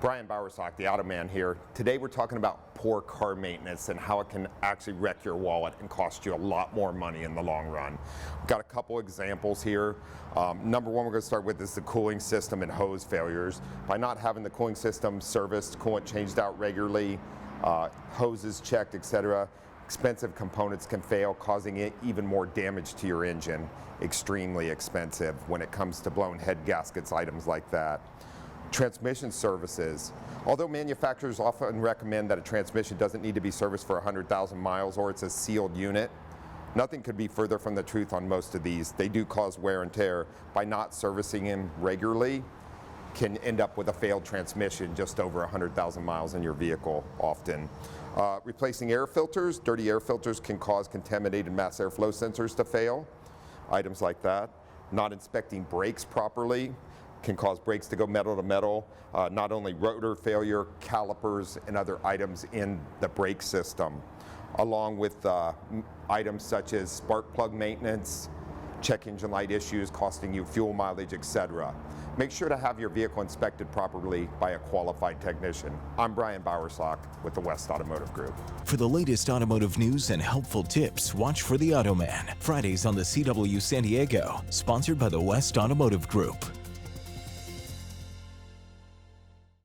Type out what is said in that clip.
Brian Bowersock, the Auto Man here. Today we're talking about poor car maintenance and how it can actually wreck your wallet and cost you a lot more money in the long run. We've got a couple examples here. Number one we're going to start with is the cooling system and hose failures. By not having the cooling system serviced, coolant changed out regularly, hoses checked, etc., expensive components can fail, causing it even more damage to your engine. Extremely expensive when it comes to blown head gaskets, items like that. Transmission services. Although manufacturers often recommend that a transmission doesn't need to be serviced for 100,000 miles or it's a sealed unit, nothing could be further from the truth on most of these. They do cause wear and tear. By not servicing them regularly, can end up with a failed transmission just over 100,000 miles in your vehicle often. Replacing air filters. Dirty air filters can cause contaminated mass airflow sensors to fail. Items like that. Not inspecting brakes properly can cause brakes to go metal to metal. Not only rotor failure, calipers, and other items in the brake system, along with items such as spark plug maintenance, check engine light issues costing you fuel mileage, etc. Make sure to have your vehicle inspected properly by a qualified technician. I'm Brian Bowersock with the West Automotive Group. For the latest automotive news and helpful tips, watch for the Auto Man, Fridays on the CW San Diego, sponsored by the West Automotive Group.